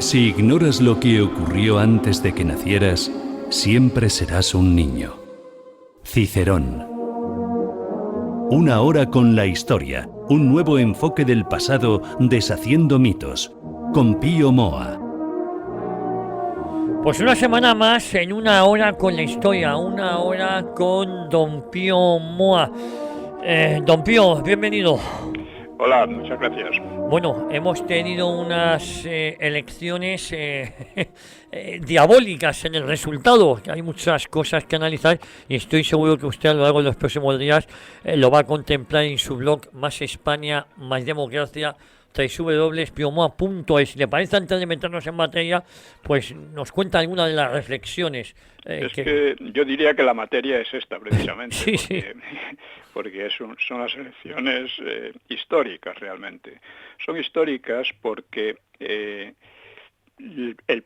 Si ignoras lo que ocurrió antes de que nacieras, siempre serás un niño. Cicerón. Una hora con la historia, un nuevo enfoque del pasado deshaciendo mitos, con Pío Moa. Pues una semana más en una hora con la historia, una hora con Don Pío Moa. Don Pío, bienvenido. Hola, muchas gracias. Bueno, hemos tenido unas elecciones diabólicas en el resultado. Hay muchas cosas que analizar y estoy seguro que usted a lo largo de los próximos días lo va a contemplar en su blog Más España, Más Democracia, www.piomoa.es. Si le parece, antes de meternos en materia, pues nos cuenta alguna de las reflexiones. Que yo diría que la materia es esta, precisamente, sí, sí. porque son las elecciones históricas realmente. Son históricas porque el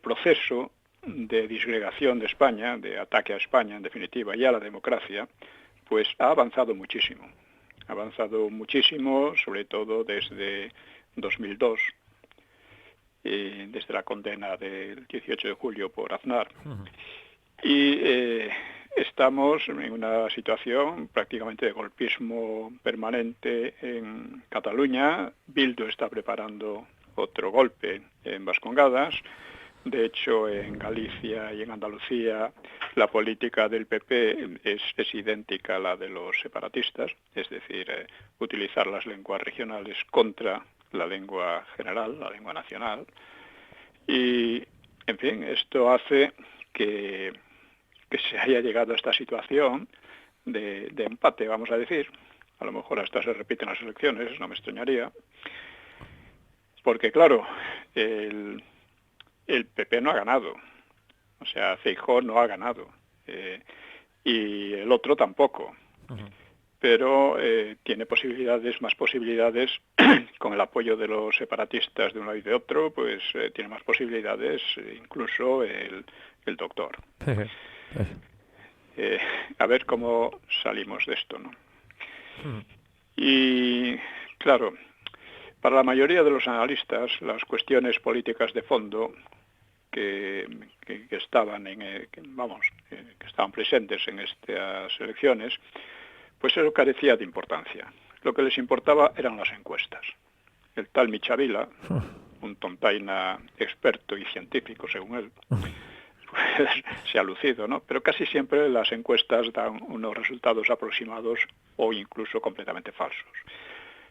proceso de disgregación de España, de ataque a España en definitiva y a la democracia, pues ha avanzado muchísimo. Ha avanzado muchísimo, sobre todo desde 2002, desde la condena del 18 de julio por Aznar. Y estamos en una situación prácticamente de golpismo permanente en Cataluña. Bildu está preparando otro golpe en Vascongadas. De hecho, en Galicia y en Andalucía la política del PP es idéntica a la de los separatistas, es decir, utilizar las lenguas regionales contra la lengua general, la lengua nacional. Y, en fin, esto hace que se haya llegado a esta situación de empate, vamos a decir. A lo mejor hasta se repiten las elecciones, no me extrañaría. Porque, claro, el PP no ha ganado. O sea, Feijóo no ha ganado. Y el otro tampoco. Pero tiene más posibilidades, con el apoyo de los separatistas de un lado y de otro, pues tiene más posibilidades incluso el doctor. A ver cómo salimos de esto, ¿no? Y, claro, para la mayoría de los analistas, las cuestiones políticas de fondo que estaban que estaban presentes en estas elecciones, pues eso carecía de importancia. Lo que les importaba eran las encuestas. El tal Michavila, un tontaina experto y científico según él, pues se ha lucido, ¿no? Pero casi siempre las encuestas dan unos resultados aproximados o incluso completamente falsos.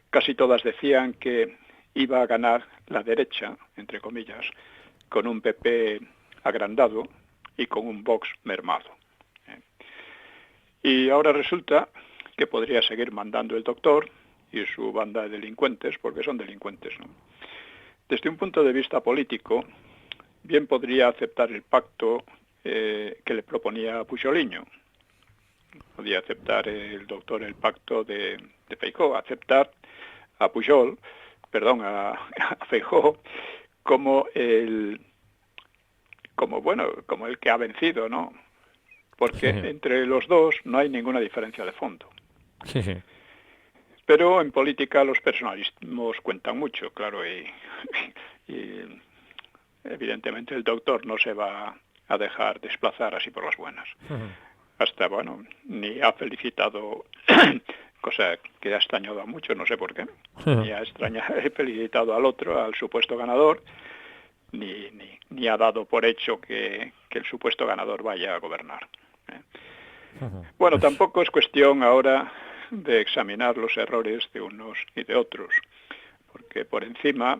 Casi todas decían que iba a ganar la derecha, entre comillas, con un PP agrandado y con un Vox mermado. Y ahora resulta que podría seguir mandando el doctor y su banda de delincuentes, porque son delincuentes, ¿no? Desde un punto de vista político, bien podría aceptar el pacto que le proponía Puigdemont. Podía aceptar el doctor el pacto de Feijóo, aceptar a Feijóo como el que ha vencido, ¿no? Porque entre los dos no hay ninguna diferencia de fondo. Sí. Pero en política los personalismos cuentan mucho, claro, y evidentemente el doctor no se va a dejar desplazar así por las buenas. Hasta, ni ha felicitado, cosa que ha extrañado a muchos, no sé por qué, ni ha felicitado al otro, al supuesto ganador, ni ha dado por hecho que el supuesto ganador vaya a gobernar. Bueno, tampoco es cuestión ahora de examinar los errores de unos y de otros, porque por encima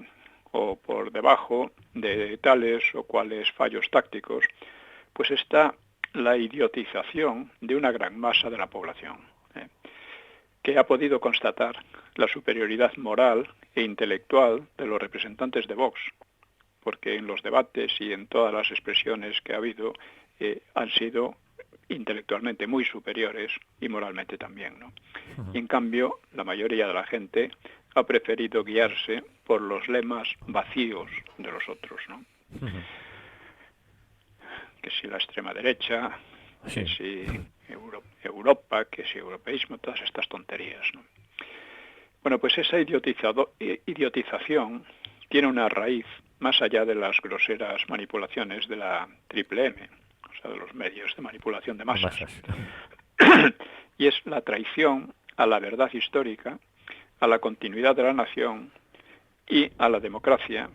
o por debajo de tales o cuales fallos tácticos, pues está la idiotización de una gran masa de la población, que ha podido constatar la superioridad moral e intelectual de los representantes de Vox, porque en los debates y en todas las expresiones que ha habido han sido intelectualmente muy superiores y moralmente también, ¿no? Y en cambio, la mayoría de la gente ha preferido guiarse por los lemas vacíos de los otros, ¿no? Que si la extrema derecha, que si Europa, que si europeísmo, todas estas tonterías, ¿no? Bueno, pues esa idiotización tiene una raíz más allá de las groseras manipulaciones de la Triple M, o sea, de los medios de manipulación de masas. Y es la traición a la verdad histórica, a la continuidad de la nación y a la democracia,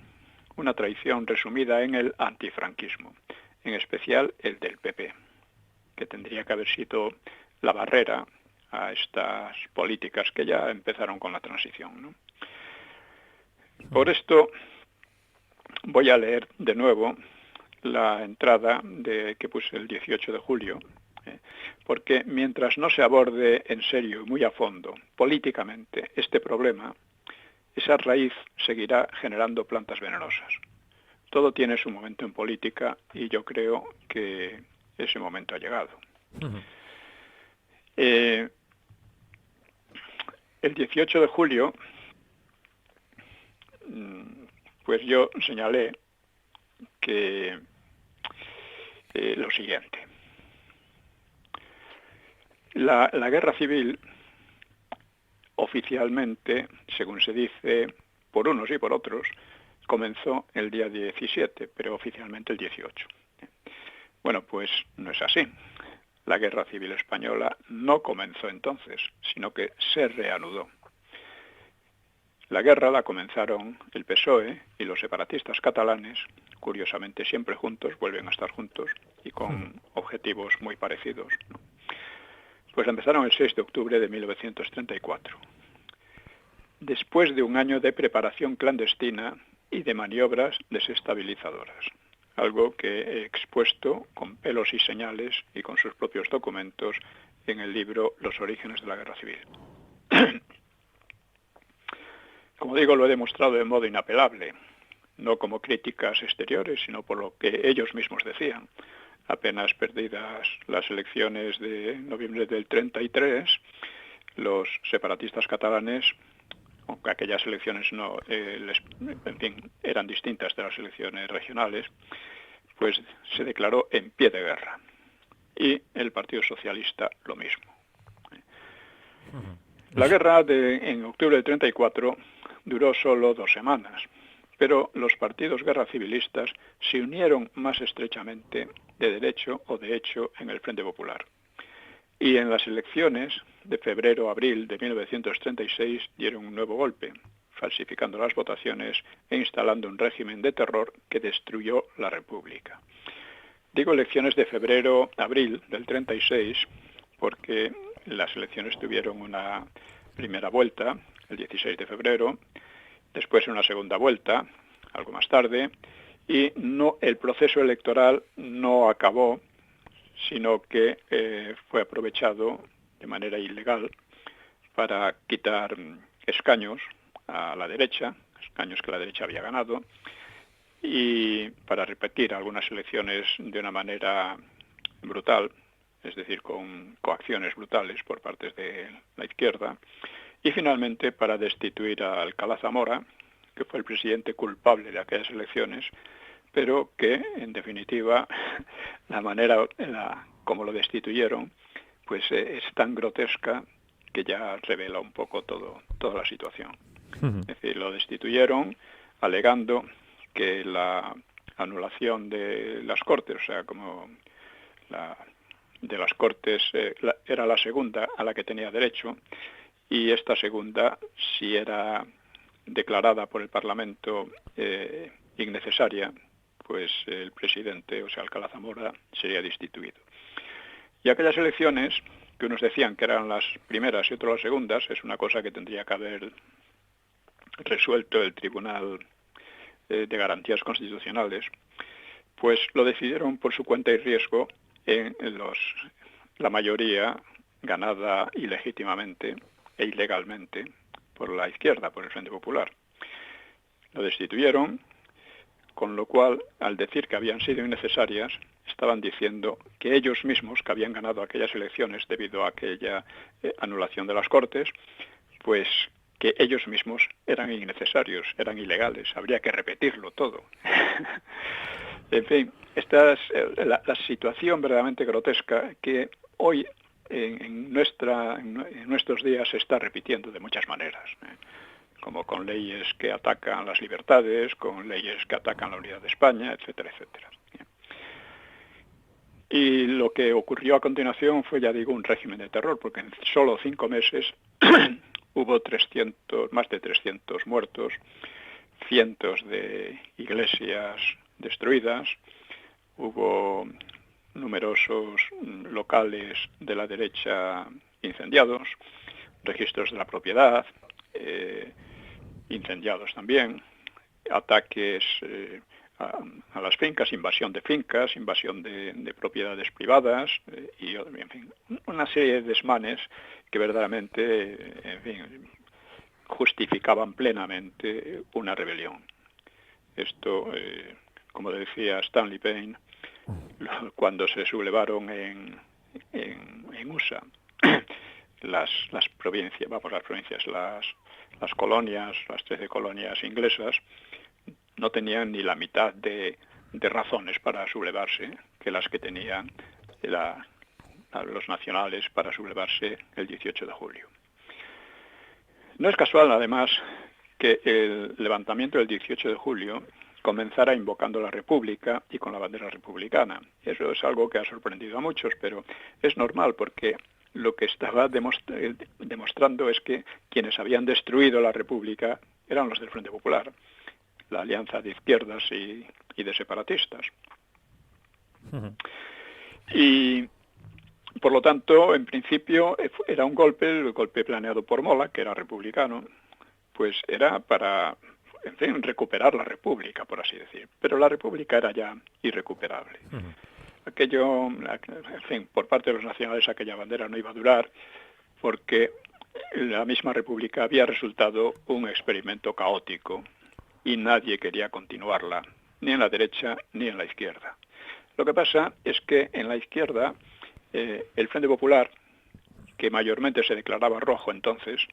una traición resumida en el antifranquismo, en especial el del PP, que tendría que haber sido la barrera a estas políticas que ya empezaron con la transición, ¿no? Por esto voy a leer de nuevo la entrada que puse el 18 de julio, porque mientras no se aborde en serio y muy a fondo políticamente este problema, esa raíz seguirá generando plantas venenosas. Todo tiene su momento en política y yo creo que ese momento ha llegado. El 18 de julio, pues yo señalé que lo siguiente. La guerra civil, oficialmente, según se dice, por unos y por otros, comenzó el día 17, pero oficialmente el 18. Bueno, pues no es así. La guerra civil española no comenzó entonces, sino que se reanudó. La guerra la comenzaron el PSOE y los separatistas catalanes, curiosamente siempre juntos, vuelven a estar juntos y con objetivos muy parecidos, ¿no? Pues empezaron el 6 de octubre de 1934. Después de un año de preparación clandestina y de maniobras desestabilizadoras, algo que he expuesto con pelos y señales y con sus propios documentos en el libro Los orígenes de la guerra civil. Como digo, lo he demostrado de modo inapelable, no como críticas exteriores, sino por lo que ellos mismos decían. Apenas perdidas las elecciones de noviembre del 33, los separatistas catalanes, aunque aquellas elecciones eran distintas de las elecciones regionales, pues se declaró en pie de guerra. Y el Partido Socialista lo mismo. La guerra en octubre del 34 duró solo 2 semanas, pero los partidos guerra civilistas se unieron más estrechamente de derecho o de hecho en el Frente Popular. Y en las elecciones de febrero-abril de 1936 dieron un nuevo golpe, falsificando las votaciones e instalando un régimen de terror que destruyó la República. Digo elecciones de febrero-abril del 36 porque las elecciones tuvieron una primera vuelta, el 16 de febrero, después una segunda vuelta, algo más tarde, y el proceso electoral no acabó, sino que fue aprovechado de manera ilegal para quitar escaños a la derecha, escaños que la derecha había ganado, y para repetir algunas elecciones de una manera brutal, es decir, con coacciones brutales por parte de la izquierda, y finalmente para destituir a Alcalá Zamora, que fue el presidente culpable de aquellas elecciones, pero que, en definitiva, la manera como lo destituyeron, pues es tan grotesca que ya revela un poco toda la situación. Es decir, lo destituyeron alegando que la anulación de las Cortes, o sea, como de las Cortes era la segunda a la que tenía derecho, y esta segunda, si era declarada por el Parlamento innecesaria, pues el presidente, o sea, Alcalá Zamora, sería destituido. Y aquellas elecciones, que unos decían que eran las primeras y otros las segundas, es una cosa que tendría que haber resuelto el Tribunal de Garantías Constitucionales, pues lo decidieron por su cuenta y riesgo en la mayoría ganada ilegítimamente e ilegalmente por la izquierda, por el Frente Popular. Lo destituyeron, con lo cual, al decir que habían sido innecesarias, estaban diciendo que ellos mismos, que habían ganado aquellas elecciones debido a aquella anulación de las Cortes, pues que ellos mismos eran innecesarios, eran ilegales, habría que repetirlo todo. En fin, esta es la situación verdaderamente grotesca que hoy en nuestros días se está repitiendo de muchas maneras. como con leyes que atacan las libertades, con leyes que atacan la unidad de España, etcétera, etcétera. Y lo que ocurrió a continuación fue, ya digo, un régimen de terror, porque en solo 5 meses hubo más de 300 muertos, cientos de iglesias destruidas, hubo numerosos locales de la derecha incendiados, registros de la propiedad incendiados también, ataques a las fincas, invasión de propiedades privadas y, en fin, una serie de desmanes que verdaderamente, en fin, justificaban plenamente una rebelión. Esto, como decía Stanley Payne, cuando se sublevaron en USA las provincias, las colonias, las 13 colonias inglesas, no tenían ni la mitad de razones para sublevarse que las que tenían los nacionales para sublevarse el 18 de julio. No es casual, además, que el levantamiento del 18 de julio comenzara invocando la República y con la bandera republicana. Eso es algo que ha sorprendido a muchos, pero es normal porque lo que estaba demostrando es que quienes habían destruido la República eran los del Frente Popular, la alianza de izquierdas y de separatistas. Y por lo tanto, en principio, era el golpe planeado por Mola, que era republicano, pues era para, en fin, recuperar la República, por así decir. Pero la República era ya irrecuperable. Aquello, en fin, por parte de los nacionales aquella bandera no iba a durar, porque la misma República había resultado un experimento caótico y nadie quería continuarla, ni en la derecha ni en la izquierda. Lo que pasa es que en la izquierda el Frente Popular, que mayormente se declaraba rojo entonces,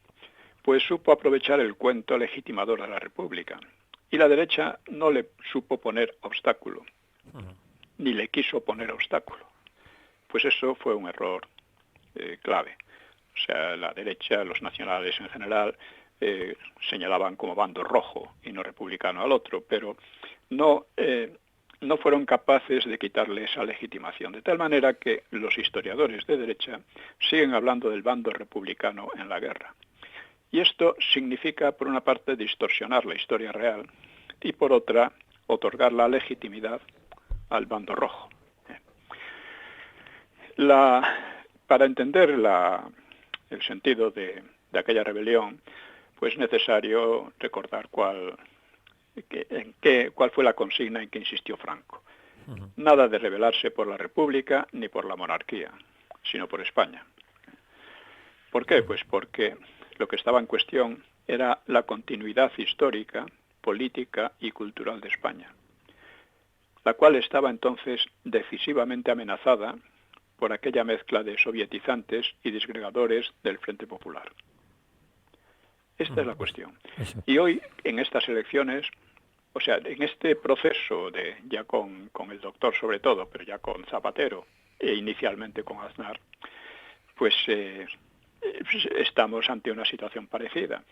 pues supo aprovechar el cuento legitimador de la República. Y la derecha no le supo poner obstáculo, ni le quiso poner obstáculo. Pues eso fue un error clave. O sea, la derecha, los nacionales en general, señalaban como bando rojo y no republicano al otro, pero no fueron capaces de quitarle esa legitimación, de tal manera que los historiadores de derecha siguen hablando del bando republicano en la guerra. Y esto significa, por una parte, distorsionar la historia real y, por otra, otorgar la legitimidad al bando rojo. Para entender el sentido de aquella rebelión, pues es necesario recordar cuál fue la consigna en que insistió Franco. Nada de rebelarse por la República ni por la monarquía, sino por España. ¿Por qué? Pues porque lo que estaba en cuestión era la continuidad histórica, política y cultural de España, la cual estaba entonces decisivamente amenazada por aquella mezcla de sovietizantes y disgregadores del Frente Popular. Esta es la cuestión. Y hoy, en estas elecciones, o sea, en este proceso ya con el doctor sobre todo, pero ya con Zapatero e inicialmente con Aznar, pues estamos ante una situación parecida,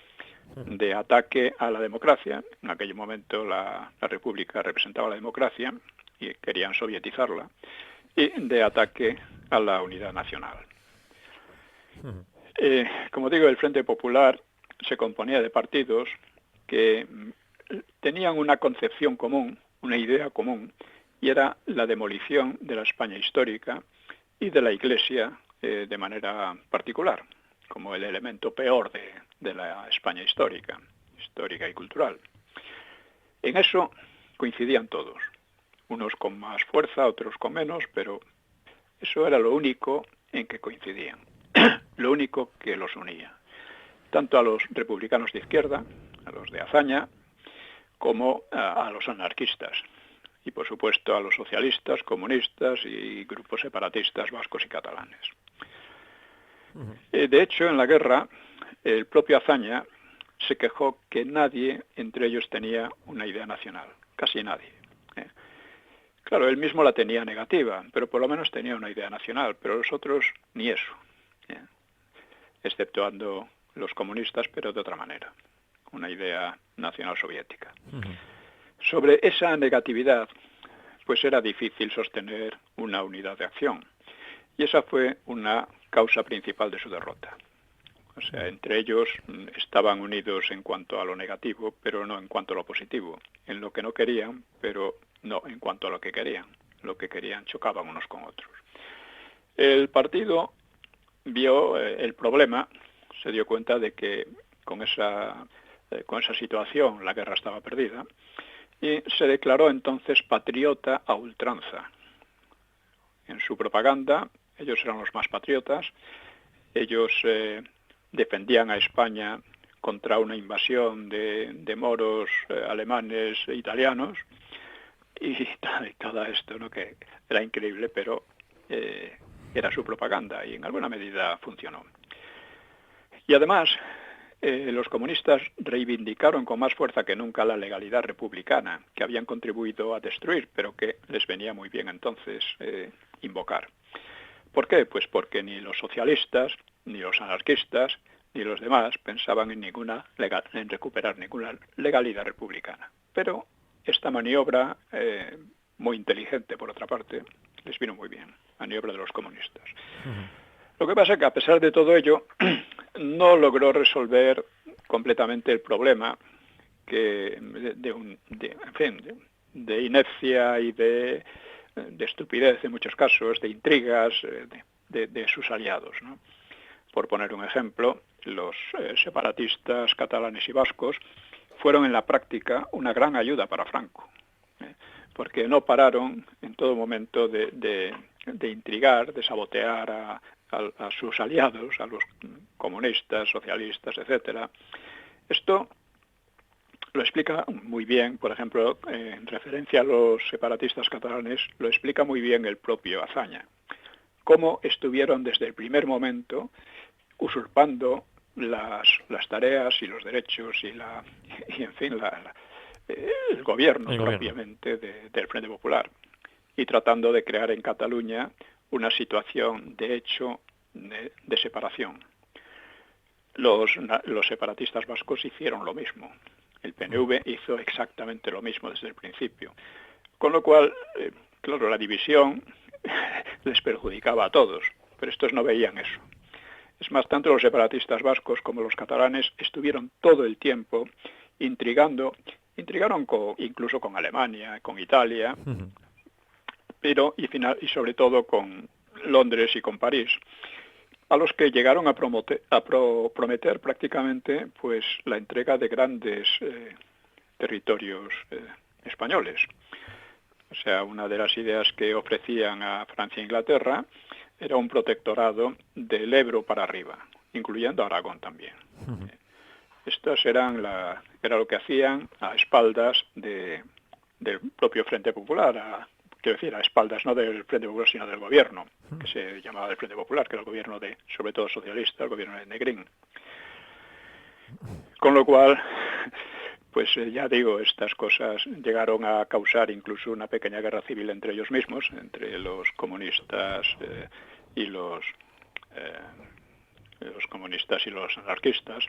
de ataque a la democracia. En aquel momento la República representaba la democracia y querían sovietizarla, y de ataque a la unidad nacional. Como digo, el Frente Popular se componía de partidos que tenían una concepción común, una idea común, y era la demolición de la España histórica y de la Iglesia de manera particular, como el elemento peor de la España histórica y cultural. En eso coincidían todos, unos con más fuerza, otros con menos, pero eso era lo único en que coincidían, lo único que los unía, tanto a los republicanos de izquierda, a los de Azaña, como a los anarquistas, y por supuesto a los socialistas, comunistas y grupos separatistas vascos y catalanes. De hecho, en la guerra, el propio Azaña se quejó que nadie entre ellos tenía una idea nacional, casi nadie. Claro, él mismo la tenía negativa, pero por lo menos tenía una idea nacional, pero los otros ni eso, exceptuando los comunistas, pero de otra manera. una idea nacional soviética. Sobre esa negatividad, pues era difícil sostener una unidad de acción. Y esa fue una causa principal de su derrota. O sea, entre ellos estaban unidos en cuanto a lo negativo, pero no en cuanto a lo positivo. En lo que no querían, pero no en cuanto a lo que querían. Lo que querían chocaban unos con otros. El partido vio el problema, se dio cuenta de que con esa situación la guerra estaba perdida y se declaró entonces patriota a ultranza. En su propaganda, ellos eran los más patriotas, ellos defendían a España contra una invasión de moros, alemanes e italianos, y todo esto, ¿no?, que era increíble, pero era su propaganda y en alguna medida funcionó. Y además, los comunistas reivindicaron con más fuerza que nunca la legalidad republicana, que habían contribuido a destruir, pero que les venía muy bien entonces invocar. ¿Por qué? Pues porque ni los socialistas, ni los anarquistas, ni los demás pensaban en recuperar ninguna legalidad republicana. Pero esta maniobra, muy inteligente por otra parte, les vino muy bien, maniobra de los comunistas. Lo que pasa es que a pesar de todo ello, no logró resolver completamente el problema que de inepcia y de estupidez en muchos casos, de intrigas de sus aliados, ¿no? Por poner un ejemplo, los separatistas catalanes y vascos fueron en la práctica una gran ayuda para Franco, porque no pararon en todo momento de intrigar, de sabotear a sus aliados, a los comunistas, socialistas, etcétera. Esto lo explica muy bien, por ejemplo, en referencia a los separatistas catalanes, lo explica muy bien el propio Azaña, cómo estuvieron desde el primer momento usurpando las tareas y los derechos y en fin, el gobierno propiamente del Frente Popular, y tratando de crear en Cataluña una situación de hecho de separación. Los separatistas vascos hicieron lo mismo. El PNV hizo exactamente lo mismo desde el principio. Con lo cual, claro, la división les perjudicaba a todos, pero estos no veían eso. Es más, tanto los separatistas vascos como los catalanes estuvieron todo el tiempo intrigaron incluso con Alemania, con Italia, pero y sobre todo con Londres y con París, a los que llegaron a prometer prácticamente pues la entrega de grandes territorios españoles. O sea, una de las ideas que ofrecían a Francia e Inglaterra era un protectorado del Ebro para arriba, incluyendo Aragón también. Estas era lo que hacían a espaldas del propio Frente Popular, quiero decir, a espaldas no del Frente Popular, sino del gobierno, que se llamaba el Frente Popular, que era el gobierno sobre todo socialista, el gobierno de Negrín. Con lo cual, pues ya digo, estas cosas llegaron a causar incluso una pequeña guerra civil entre ellos mismos, entre los comunistas y los comunistas y los anarquistas,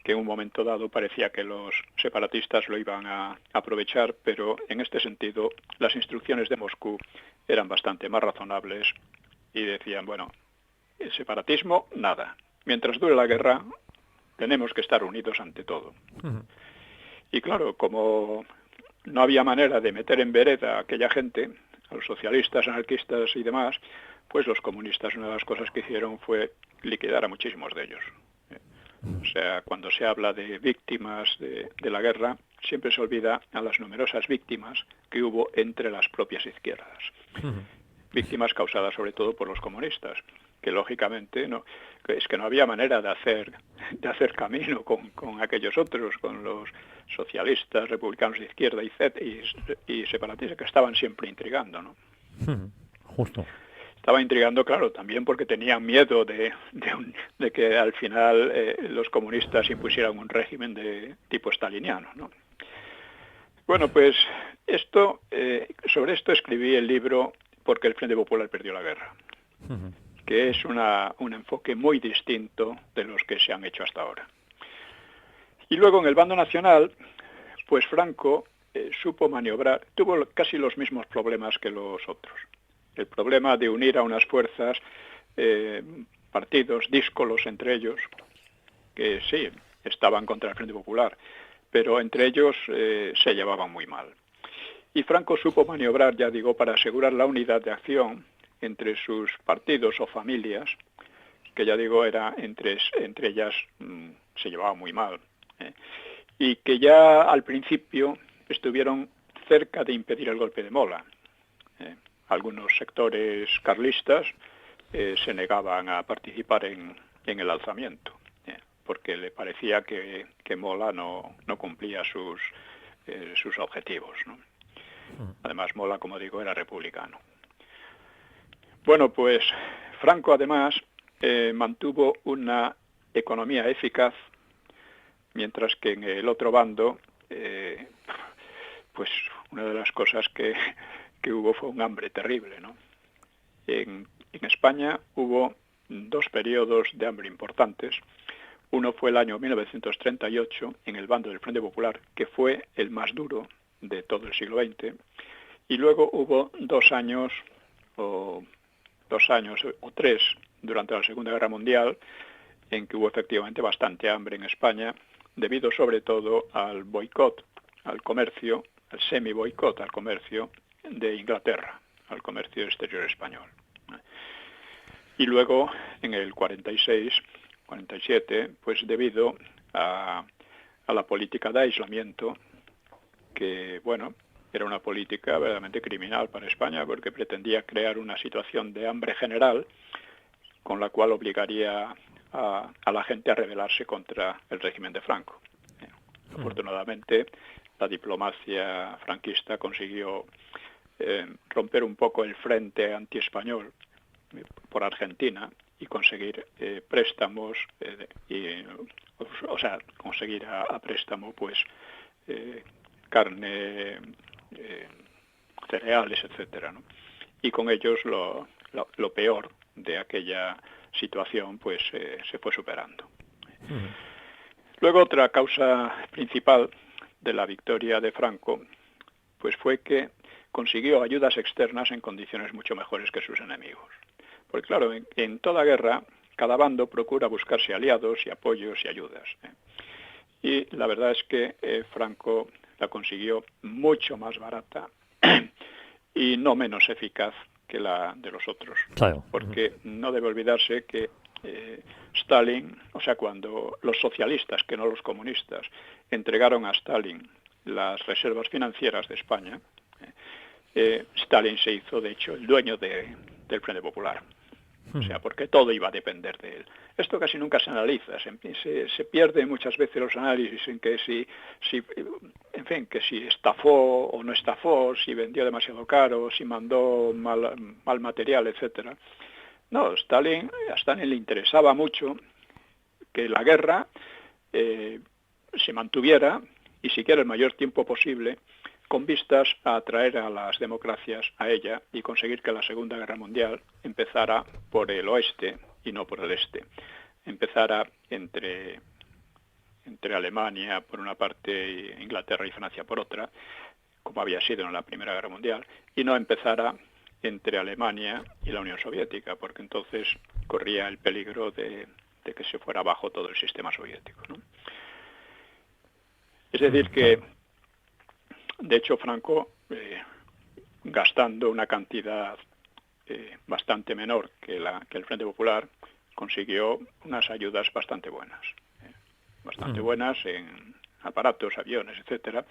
que en un momento dado parecía que los separatistas lo iban a aprovechar, pero en este sentido las instrucciones de Moscú eran bastante más razonables y decían, bueno, el separatismo, nada. Mientras dure la guerra, tenemos que estar unidos ante todo. Y claro, como no había manera de meter en vereda a aquella gente, a los socialistas, anarquistas y demás, pues los comunistas, una de las cosas que hicieron fue liquidar a muchísimos de ellos. O sea, cuando se habla de víctimas de la guerra, siempre se olvida a las numerosas víctimas que hubo entre las propias izquierdas. Víctimas causadas sobre todo por los comunistas, que lógicamente no había manera de hacer camino con aquellos otros, con los socialistas, republicanos de izquierda y separatistas, que estaban siempre intrigando, ¿no? Justo. Estaba intrigando, claro, también porque tenían miedo de que al final los comunistas impusieran un régimen de tipo staliniano, ¿no? Bueno, pues sobre esto escribí el libro Porque el Frente Popular perdió la guerra, que es un enfoque muy distinto de los que se han hecho hasta ahora. Y luego en el bando nacional, pues Franco supo maniobrar, tuvo casi los mismos problemas que los otros. El problema de unir a unas fuerzas, partidos díscolos entre ellos, que sí, estaban contra el Frente Popular, pero entre ellos se llevaban muy mal. Y Franco supo maniobrar, ya digo, para asegurar la unidad de acción entre sus partidos o familias, que ya digo, era entre ellas se llevaban muy mal, y que ya al principio estuvieron cerca de impedir el golpe de Mola. Algunos sectores carlistas se negaban a participar en el alzamiento, porque le parecía que Mola no cumplía sus objetivos, ¿no? Además, Mola, como digo, era republicano. Bueno, pues Franco además mantuvo una economía eficaz, mientras que en el otro bando, pues una de las cosas que hubo fue un hambre terrible, ¿no? En España hubo 2 periodos de hambre importantes. Uno fue el año 1938, en el bando del Frente Popular, que fue el más duro de todo el siglo XX, y luego hubo 2 años o 3 durante la Segunda Guerra Mundial, en que hubo efectivamente bastante hambre en España, debido sobre todo al boicot al comercio, al semi-boicot al comercio de Inglaterra, al comercio exterior español. Y luego, en el 46, 47, pues debido a la política de aislamiento, que, bueno, era una política verdaderamente criminal para España, porque pretendía crear una situación de hambre general, con la cual obligaría a la gente a rebelarse contra el régimen de Franco. Afortunadamente, la diplomacia franquista consiguió romper un poco el frente antiespañol por Argentina y conseguir préstamos, conseguir a préstamo pues carne, cereales, etcétera, ¿no? Y con ellos lo peor de aquella situación pues se fue superando. Luego, otra causa principal de la victoria de Franco pues fue que consiguió ayudas externas en condiciones mucho mejores que sus enemigos. Porque claro, en toda guerra cada bando procura buscarse aliados y apoyos y ayudas, y la verdad es que Franco la consiguió mucho más barata y no menos eficaz que la de los otros. Claro. Porque no debe olvidarse que Stalin, o sea, cuando los socialistas, que no los comunistas, entregaron a Stalin las reservas financieras de España, Stalin se hizo, de hecho, el dueño del Frente Popular. O sea, porque todo iba a depender de él. Esto casi nunca se analiza, se pierde muchas veces los análisis en que que si estafó o no estafó, si vendió demasiado caro, si mandó mal material, etcétera. No, a Stalin le interesaba mucho que la guerra se mantuviera y siquiera el mayor tiempo posible, con vistas a atraer a las democracias a ella y conseguir que la Segunda Guerra Mundial empezara por el oeste y no por el este. Empezara entre Alemania por una parte, Inglaterra y Francia por otra, como había sido en la Primera Guerra Mundial, y no empezara entre Alemania y la Unión Soviética, porque entonces corría el peligro de que se fuera abajo todo el sistema soviético, ¿no? Es decir que, de hecho, Franco, gastando una cantidad bastante menor que el Frente Popular, consiguió unas ayudas bastante buenas. Bastante buenas en aparatos, aviones, etcétera,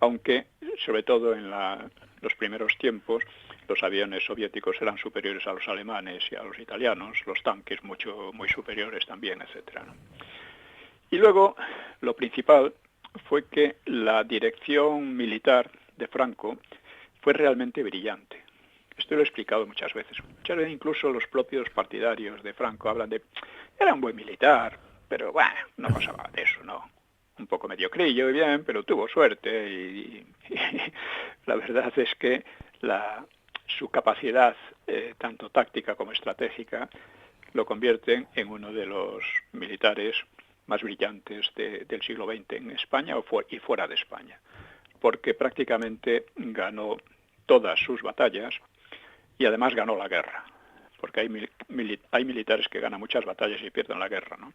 aunque, sobre todo en los primeros tiempos, los aviones soviéticos eran superiores a los alemanes y a los italianos, los tanques muy superiores también, etcétera, ¿no? Y luego, lo principal fue que la dirección militar de Franco fue realmente brillante. Esto lo he explicado muchas veces. Muchas veces incluso los propios partidarios de Franco hablan de... Era un buen militar, pero bueno, no pasaba de eso, ¿no? Un poco mediocrillo y bien, pero tuvo suerte y la verdad es que su capacidad, tanto táctica como estratégica, lo convierten en uno de los militares más brillantes del siglo XX en España y fuera de España, porque prácticamente ganó todas sus batallas y además ganó la guerra, porque hay militares que ganan muchas batallas y pierden la guerra, ¿no?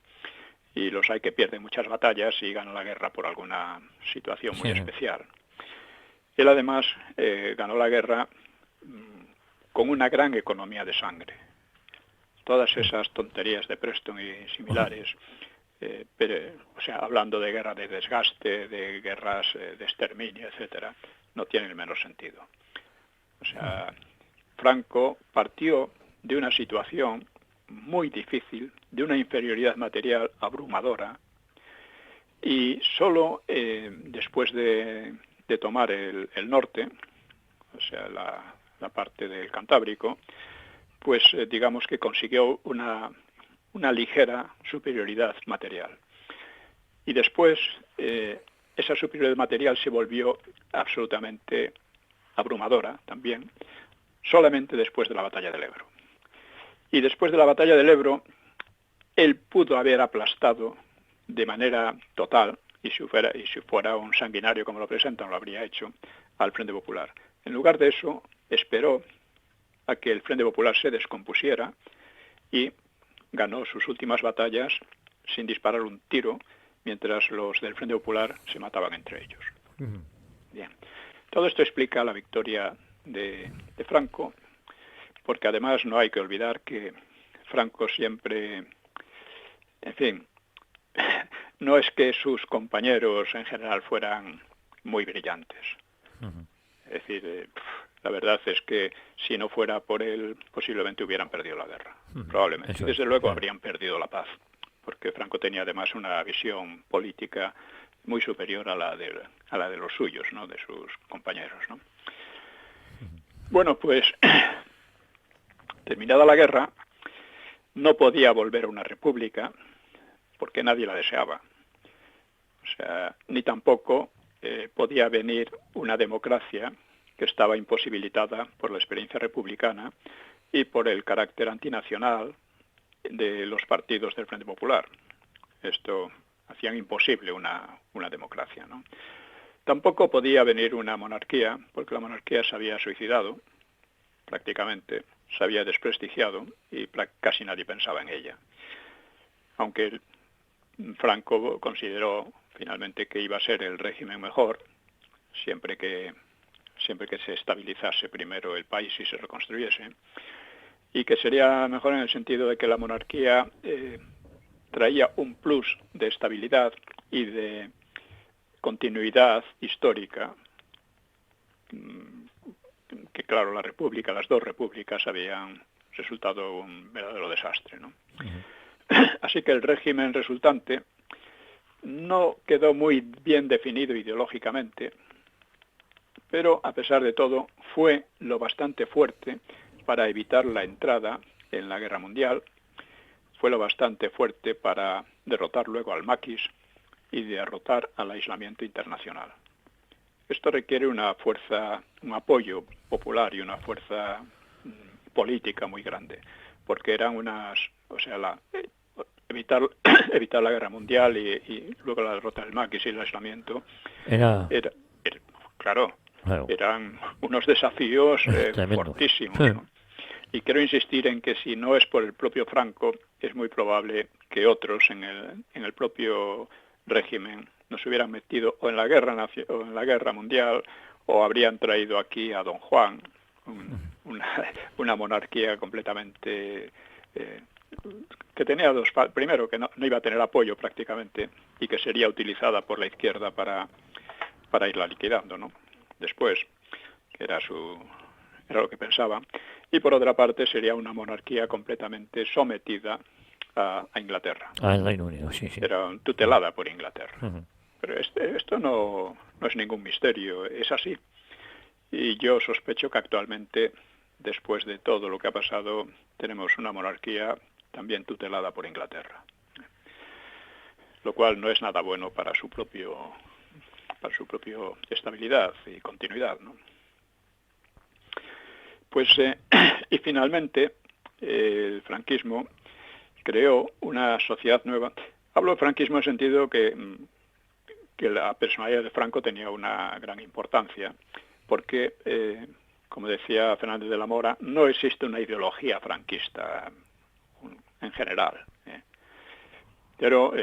Y los hay que pierden muchas batallas y ganan la guerra por alguna situación muy especial. Él además ganó la guerra con una gran economía de sangre. Todas esas tonterías de Preston y similares, hablando de guerra de desgaste, de guerras de exterminio, etcétera, no tienen el menor sentido. O sea, Franco partió de una situación muy difícil, de una inferioridad material abrumadora, y solo después de tomar el norte, o sea, la parte del Cantábrico, pues digamos que consiguió una ligera superioridad material. Y después esa superioridad material se volvió absolutamente abrumadora también, solamente después de la batalla del Ebro. Y después de la batalla del Ebro, él pudo haber aplastado de manera total, y si fuera un sanguinario como lo presentan, lo habría hecho, al Frente Popular. En lugar de eso, esperó a que el Frente Popular se descompusiera y ganó sus últimas batallas sin disparar un tiro, mientras los del Frente Popular se mataban entre ellos. Bien. Todo esto explica la victoria de Franco, porque además no hay que olvidar que Franco siempre, en fin, no es que sus compañeros en general fueran muy brillantes. Es decir, la verdad es que si no fuera por él, posiblemente hubieran perdido la guerra, probablemente. Y desde luego habrían perdido la paz, porque Franco tenía además una visión política muy superior a la de los suyos, ¿no? De sus compañeros, ¿no? Bueno, pues terminada la guerra, no podía volver a una república porque nadie la deseaba. O sea, ni tampoco podía venir una democracia que estaba imposibilitada por la experiencia republicana y por el carácter antinacional de los partidos del Frente Popular. Esto hacían imposible una democracia, ¿no? Tampoco podía venir una monarquía, porque la monarquía se había suicidado, prácticamente, se había desprestigiado y casi nadie pensaba en ella. Aunque Franco consideró finalmente que iba a ser el régimen mejor, siempre que se estabilizase primero el país y se reconstruyese, y que sería mejor en el sentido de que la monarquía traía un plus de estabilidad y de continuidad histórica, que claro, las dos repúblicas habían resultado un verdadero desastre, ¿no? Así que el régimen resultante no quedó muy bien definido ideológicamente, pero a pesar de todo fue lo bastante fuerte para evitar la entrada en la Guerra Mundial, fue lo bastante fuerte para derrotar luego al maquis y derrotar al aislamiento internacional. Esto requiere una fuerza, un apoyo popular y una fuerza política muy grande, porque eran evitar la Guerra Mundial y luego la derrota del maquis y el aislamiento claro, eran unos desafíos fortísimos, ¿no? Y quiero insistir en que si no es por el propio Franco, es muy probable que otros en el propio régimen nos hubieran metido o en la guerra mundial o habrían traído aquí a Don Juan, una monarquía completamente que tenía primero que no iba a tener apoyo prácticamente y que sería utilizada por la izquierda para irla liquidando, ¿no? Después, que era lo que pensaba, y por otra parte sería una monarquía completamente sometida a Inglaterra. Al Reino Unido, sí. Era tutelada por Inglaterra. Pero esto no es ningún misterio, es así. Y yo sospecho que actualmente, después de todo lo que ha pasado, tenemos una monarquía también tutelada por Inglaterra. Lo cual no es nada bueno para su propio estabilidad y continuidad, ¿no? Pues y finalmente el franquismo creó una sociedad nueva. Hablo de franquismo en el sentido que la personalidad de Franco tenía una gran importancia, porque, como decía Fernández de la Mora, no existe una ideología franquista en general. Pero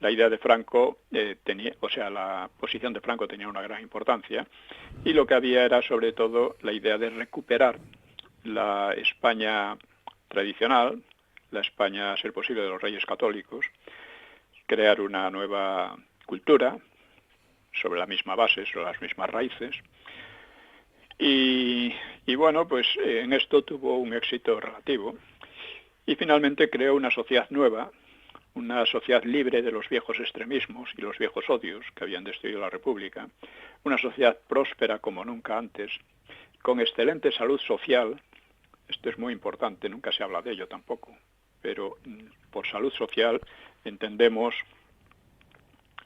la idea de Franco la posición de Franco tenía una gran importancia, y lo que había era sobre todo la idea de recuperar la España tradicional, la España, a ser posible, de los Reyes Católicos, crear una nueva cultura sobre la misma base, sobre las mismas raíces. Y bueno, pues en esto tuvo un éxito relativo. Y finalmente creó una sociedad nueva, una sociedad libre de los viejos extremismos y los viejos odios que habían destruido la República, una sociedad próspera como nunca antes, con excelente salud social. Esto es muy importante, nunca se habla de ello tampoco, pero por salud social entendemos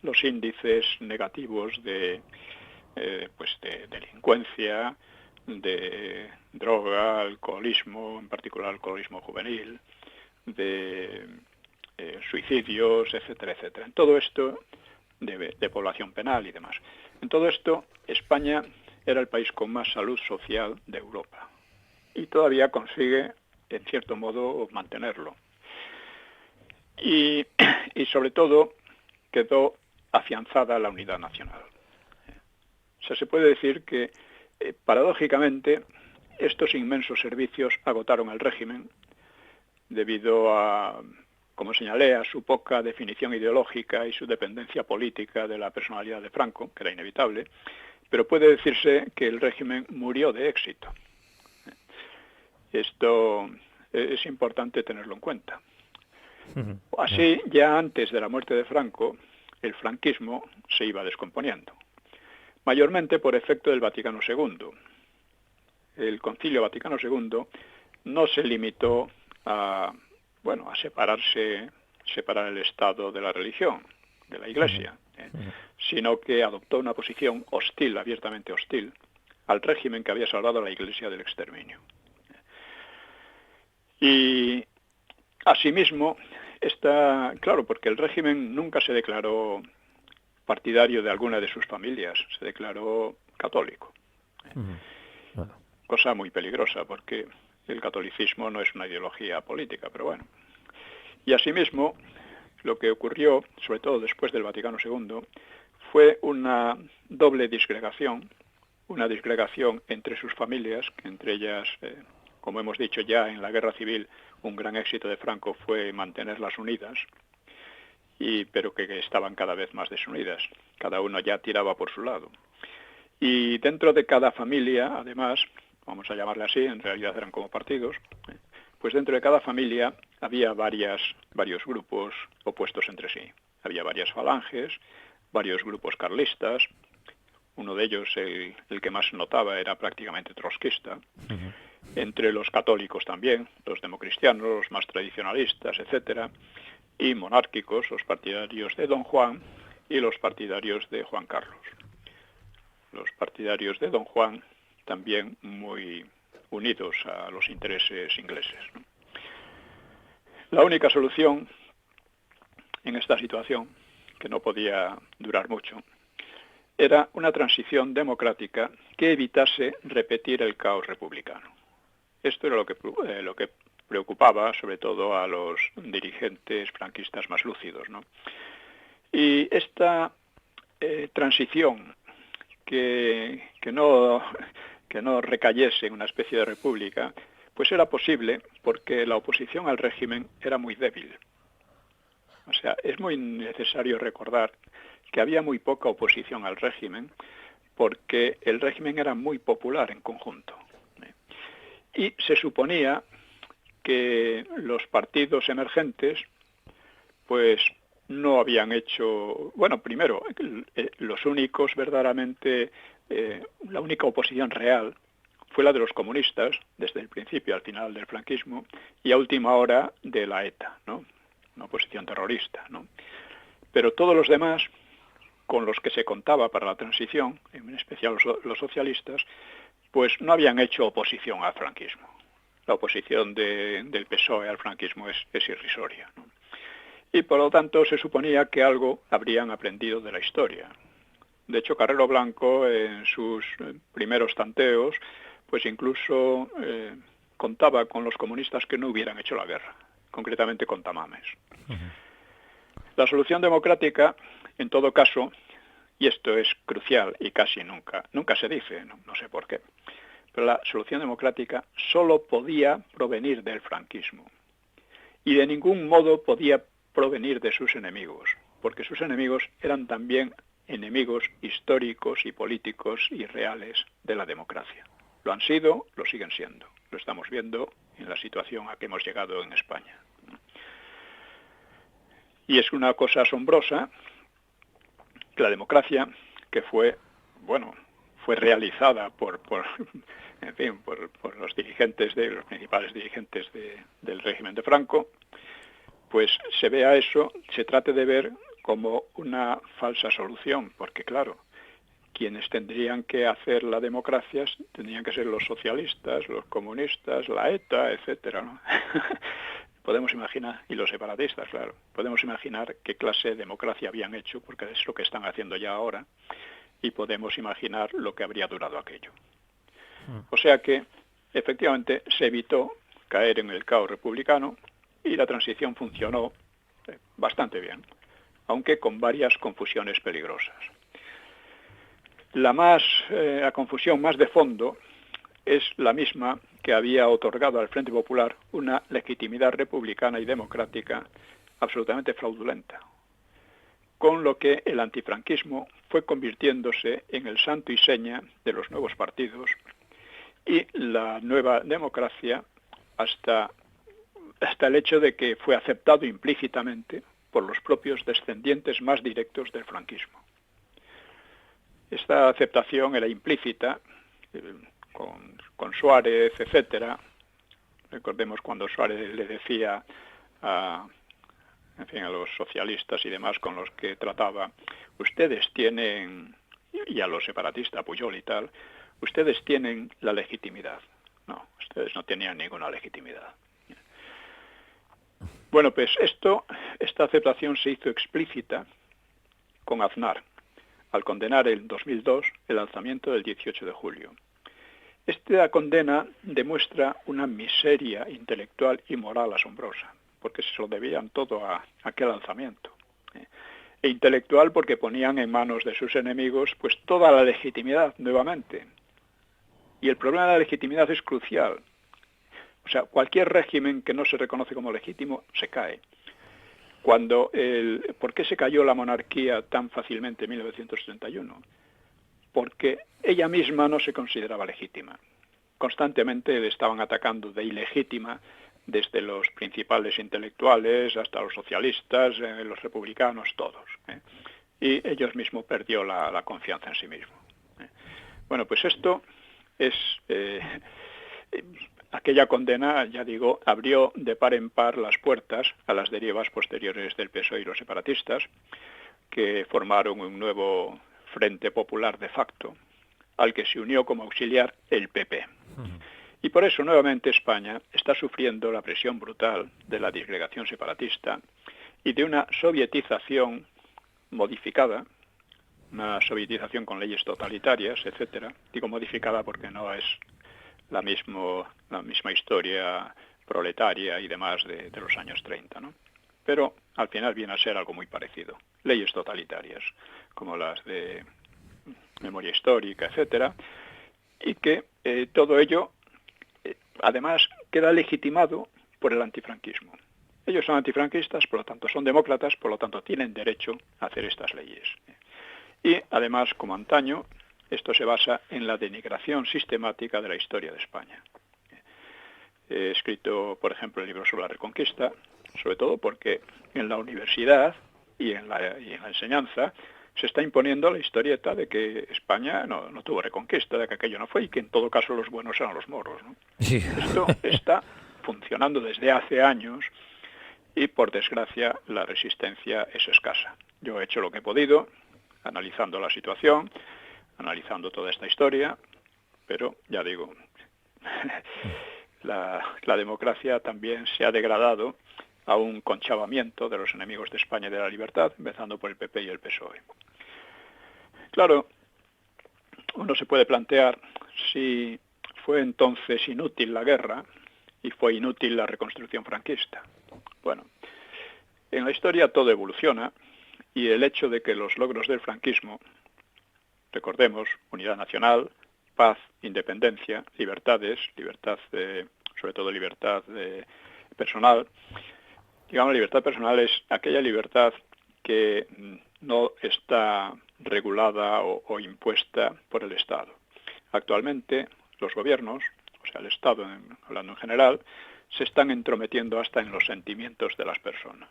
los índices negativos de delincuencia, de droga, alcoholismo, en particular alcoholismo juvenil, de suicidios, etcétera, etcétera. En todo esto, de población penal y demás. En todo esto, España era el país con más salud social de Europa. Y todavía consigue, en cierto modo, mantenerlo. Y sobre todo, quedó afianzada la unidad nacional. O sea, se puede decir que, paradójicamente, estos inmensos servicios agotaron el régimen debido a, como señalé, a su poca definición ideológica y su dependencia política de la personalidad de Franco, que era inevitable, pero puede decirse que el régimen murió de éxito. Esto es importante tenerlo en cuenta. Así, ya antes de la muerte de Franco, el franquismo se iba descomponiendo, mayormente por efecto del Vaticano II. El Concilio Vaticano II no se limitó a separar el Estado de la religión, de la Iglesia, sino que adoptó una posición hostil, abiertamente hostil, al régimen que había salvado a la Iglesia del exterminio. Y asimismo, está claro, porque el régimen nunca se declaró partidario de alguna de sus familias, se declaró católico. Cosa muy peligrosa, porque el catolicismo no es una ideología política, pero bueno. Y asimismo, lo que ocurrió, sobre todo después del Vaticano II, fue una doble disgregación, una disgregación entre sus familias, que entre ellas, como hemos dicho ya en la Guerra Civil, un gran éxito de Franco fue mantenerlas unidas, pero que estaban cada vez más desunidas, cada uno ya tiraba por su lado. Y dentro de cada familia, además, vamos a llamarle así, en realidad eran como partidos, pues dentro de cada familia había varios grupos opuestos entre sí. Había varias falanges, varios grupos carlistas. Uno de ellos, el que más se notaba, era prácticamente trotskista. Entre los católicos también, los democristianos, los más tradicionalistas, etcétera, y monárquicos, los partidarios de Don Juan y los partidarios de Juan Carlos. Los partidarios de Don Juan también muy unidos a los intereses ingleses, ¿no? La única solución en esta situación, que no podía durar mucho, era una transición democrática que evitase repetir el caos republicano. Esto era lo que preocupaba sobre todo a los dirigentes franquistas más lúcidos, ¿no? Y esta transición que no recayese en una especie de república, pues era posible porque la oposición al régimen era muy débil. O sea, es muy necesario recordar que había muy poca oposición al régimen porque el régimen era muy popular en conjunto. Y se suponía que los partidos emergentes pues no habían hecho, primero, los únicos verdaderamente, la única oposición real fue la de los comunistas, desde el principio al final del franquismo, y a última hora de la ETA, ¿no? Una oposición terrorista, ¿no? Pero todos los demás, con los que se contaba para la transición, en especial los socialistas, pues no habían hecho oposición al franquismo. La oposición del PSOE al franquismo es irrisoria, ¿no? y por lo tanto se suponía que algo habrían aprendido de la historia. De hecho, Carrero Blanco, en sus primeros tanteos, pues incluso contaba con los comunistas que no hubieran hecho la guerra, concretamente con Tamames. La solución democrática, en todo caso, y esto es crucial y casi nunca se dice, no sé por qué, pero la solución democrática solo podía provenir del franquismo y de ningún modo podía provenir de sus enemigos, porque sus enemigos eran también enemigos históricos y políticos y reales de la democracia. Lo han sido, lo siguen siendo. Lo estamos viendo en la situación a que hemos llegado en España. Y es una cosa asombrosa que la democracia, que fue realizada por los dirigentes, los principales dirigentes del régimen de Franco, pues se vea eso, se trate de ver como una falsa solución, porque claro, quienes tendrían que hacer la democracia tendrían que ser los socialistas, los comunistas, la ETA, etcétera, ¿no? Podemos imaginar, y los separatistas, claro, podemos imaginar qué clase de democracia habían hecho, porque es lo que están haciendo ya ahora, y podemos imaginar lo que habría durado aquello. O sea que, efectivamente, se evitó caer en el caos republicano y la transición funcionó bastante bien, aunque con varias confusiones peligrosas. La confusión más de fondo es la misma que había otorgado al Frente Popular una legitimidad republicana y democrática absolutamente fraudulenta, con lo que el antifranquismo fue convirtiéndose en el santo y seña de los nuevos partidos y la nueva democracia hasta el hecho de que fue aceptado implícitamente por los propios descendientes más directos del franquismo. Esta aceptación era implícita, con Suárez, etcétera. Recordemos cuando Suárez le decía a los socialistas y demás con los que trataba, ustedes tienen, y a los separatistas, Pujol y tal, ustedes tienen la legitimidad. No, ustedes no tenían ninguna legitimidad. Bueno, pues esta aceptación se hizo explícita con Aznar, al condenar en 2002 el alzamiento del 18 de julio. Esta condena demuestra una miseria intelectual y moral asombrosa, porque se lo debían todo a aquel alzamiento. E intelectual porque ponían en manos de sus enemigos pues toda la legitimidad nuevamente. Y el problema de la legitimidad es crucial. O sea, cualquier régimen que no se reconoce como legítimo se cae. ¿Por qué se cayó la monarquía tan fácilmente en 1931? Porque ella misma no se consideraba legítima. Constantemente le estaban atacando de ilegítima desde los principales intelectuales hasta los socialistas, los republicanos, todos. Y ellos mismos perdió la confianza en sí mismo. Bueno, pues esto es... aquella condena, ya digo, abrió de par en par las puertas a las derivas posteriores del PSOE y los separatistas, que formaron un nuevo Frente Popular de facto, al que se unió como auxiliar el PP. Y por eso nuevamente España está sufriendo la presión brutal de la disgregación separatista y de una sovietización modificada, una sovietización con leyes totalitarias, etcétera. Digo modificada porque no es la misma historia proletaria y demás de los años 30, ¿no? Pero al final viene a ser algo muy parecido. Leyes totalitarias, como las de memoria histórica, etcétera, y que todo ello, además, queda legitimado por el antifranquismo. Ellos son antifranquistas, por lo tanto son demócratas, por lo tanto tienen derecho a hacer estas leyes. Y además, como antaño, esto se basa en la denigración sistemática de la historia de España. He escrito, por ejemplo, el libro sobre la Reconquista, sobre todo porque en la universidad y en la enseñanza se está imponiendo la historieta de que España no tuvo reconquista, de que aquello no fue y que en todo caso los buenos eran los moros, ¿no? Sí. Esto está funcionando desde hace años y, por desgracia, la resistencia es escasa. Yo he hecho lo que he podido, analizando la situación, analizando toda esta historia, pero ya digo, la democracia también se ha degradado a un conchavamiento de los enemigos de España y de la libertad, empezando por el PP y el PSOE. Claro, uno se puede plantear si fue entonces inútil la guerra y fue inútil la reconstrucción franquista. Bueno, en la historia todo evoluciona y el hecho de que los logros del franquismo, recordemos, unidad nacional, paz, independencia, libertades, sobre todo libertad personal. Digamos, libertad personal es aquella libertad que no está regulada o impuesta por el Estado. Actualmente, los gobiernos, o sea, el Estado, hablando en general, se están entrometiendo hasta en los sentimientos de las personas.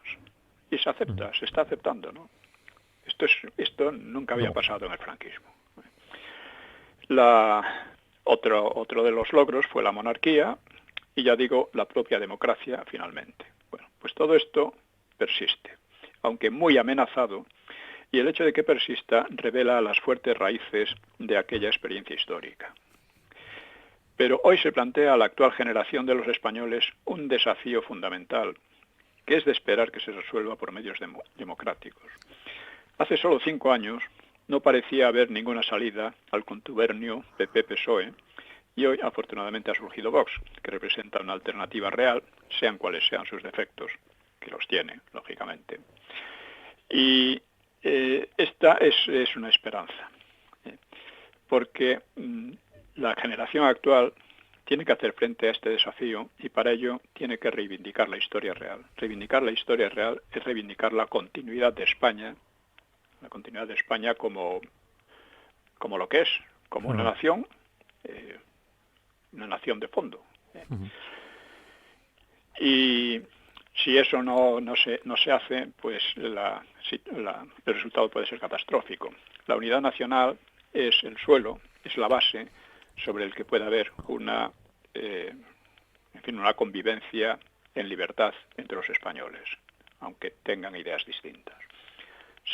Y se acepta, se está aceptando, ¿no? Esto nunca había pasado en el franquismo. Otro de los logros fue la monarquía y, ya digo, la propia democracia finalmente. Bueno, pues todo esto persiste, aunque muy amenazado, y el hecho de que persista revela las fuertes raíces de aquella experiencia histórica. Pero hoy se plantea a la actual generación de los españoles un desafío fundamental, que es de esperar que se resuelva por medios democráticos. Hace solo 5 años no parecía haber ninguna salida al contubernio PP-PSOE, y hoy afortunadamente ha surgido Vox, que representa una alternativa real, sean cuales sean sus defectos, que los tiene, lógicamente. Y esta es una esperanza, porque la generación actual tiene que hacer frente a este desafío y para ello tiene que reivindicar la historia real. Reivindicar la historia real es reivindicar la continuidad de España como lo que es, como una nación de fondo. Y si eso no se hace, pues el resultado puede ser catastrófico. La unidad nacional es el suelo, es la base sobre el que puede haber una convivencia en libertad entre los españoles, aunque tengan ideas distintas.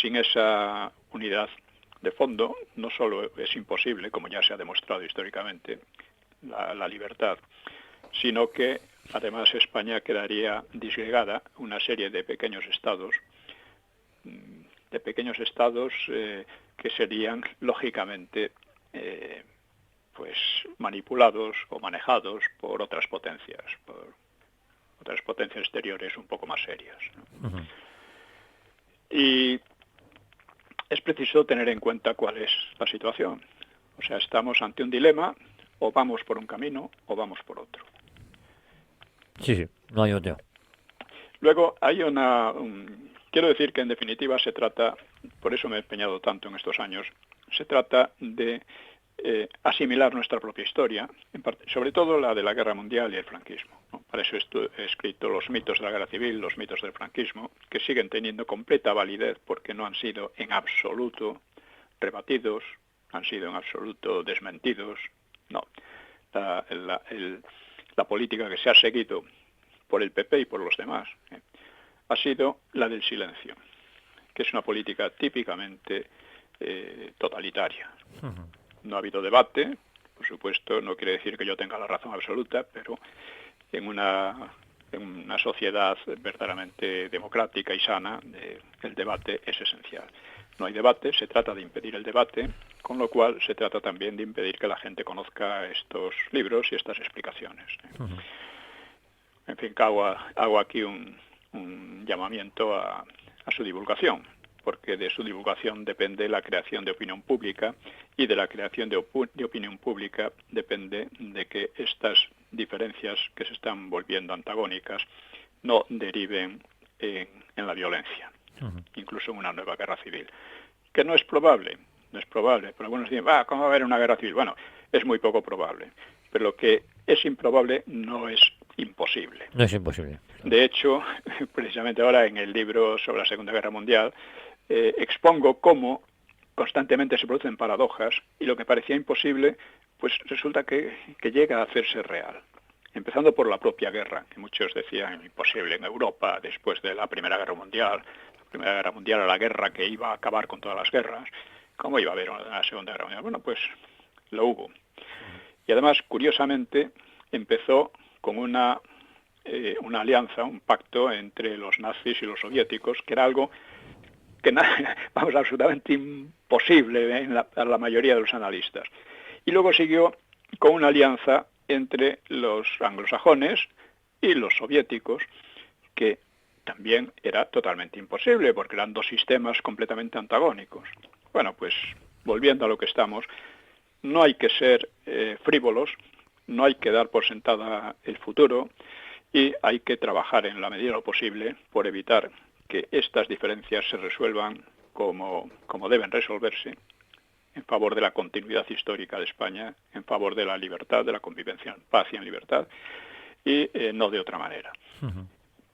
Sin esa unidad de fondo, no solo es imposible, como ya se ha demostrado históricamente, la libertad, sino que además España quedaría disgregada una serie de pequeños estados que serían lógicamente pues manipulados o manejados por otras potencias exteriores un poco más serias, ¿no? Uh-huh. Y es preciso tener en cuenta cuál es la situación. O sea, estamos ante un dilema: o vamos por un camino o vamos por otro. Sí, no hay otro. Luego hay quiero decir que en definitiva se trata, por eso me he empeñado tanto en estos años, se trata de asimilar nuestra propia historia, sobre todo la de la Guerra Mundial y el franquismo, ¿no? Para eso he escrito los mitos de la Guerra Civil, los mitos del franquismo, que siguen teniendo completa validez porque no han sido en absoluto rebatidos, han sido en absoluto desmentidos. No, la política que se ha seguido por el PP y por los demás ha sido la del silencio, que es una política típicamente totalitaria. Uh-huh. No ha habido debate, por supuesto, no quiere decir que yo tenga la razón absoluta, pero en una sociedad verdaderamente democrática y sana, el debate es esencial. No hay debate, se trata de impedir el debate, con lo cual se trata también de impedir que la gente conozca estos libros y estas explicaciones. Uh-huh. En fin, hago aquí un llamamiento a su divulgación, porque de su divulgación depende la creación de opinión pública, y de la creación de opinión pública depende de que estas diferencias que se están volviendo antagónicas no deriven en la violencia, uh-huh, incluso en una nueva guerra civil, que no es probable, pero algunos dicen, ¿cómo va a haber una guerra civil? Bueno, es muy poco probable, pero lo que es improbable no es imposible. No es imposible. De hecho, precisamente ahora en el libro sobre la Segunda Guerra Mundial, expongo cómo constantemente se producen paradojas y lo que parecía imposible, pues resulta que llega a hacerse real. Empezando por la propia guerra, que muchos decían imposible en Europa después de la Primera Guerra Mundial. La Primera Guerra Mundial era la guerra que iba a acabar con todas las guerras. ¿Cómo iba a haber una Segunda Guerra Mundial? Bueno, pues lo hubo. Y además, curiosamente, empezó con una una alianza, un pacto entre los nazis y los soviéticos, que era algo que vamos, absolutamente imposible a la mayoría de los analistas. Y luego siguió con una alianza entre los anglosajones y los soviéticos, que también era totalmente imposible, porque eran dos sistemas completamente antagónicos. Bueno, pues volviendo a lo que estamos, no hay que ser frívolos, no hay que dar por sentada el futuro, y hay que trabajar en la medida de lo posible por evitar que estas diferencias se resuelvan como deben resolverse, en favor de la continuidad histórica de España, en favor de la libertad, de la convivencia en paz y en libertad, y no de otra manera.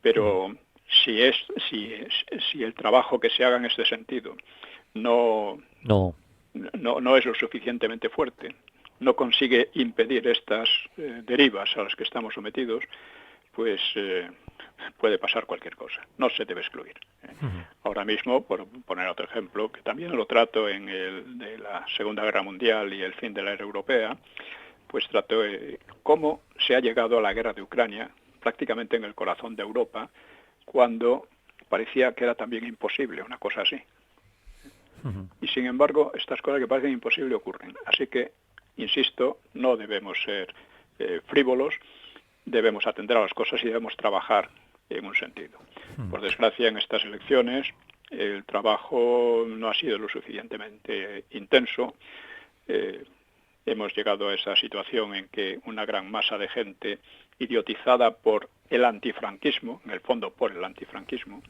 Pero si el trabajo que se haga en este sentido no es lo suficientemente fuerte, no consigue impedir estas derivas a las que estamos sometidos, pues puede pasar cualquier cosa. No se debe excluir. Ahora mismo, por poner otro ejemplo, que también lo trato de la Segunda Guerra Mundial y el fin de la era europea, pues trato cómo se ha llegado a la guerra de Ucrania, prácticamente en el corazón de Europa, cuando parecía que era también imposible una cosa así. Y sin embargo, estas cosas que parecen imposibles ocurren. Así que, insisto, no debemos ser frívolos, debemos atender a las cosas y debemos trabajar en un sentido. Por desgracia, en estas elecciones el trabajo no ha sido lo suficientemente intenso. Hemos llegado a esa situación en que una gran masa de gente idiotizada por el antifranquismo, en el fondo por el antifranquismo,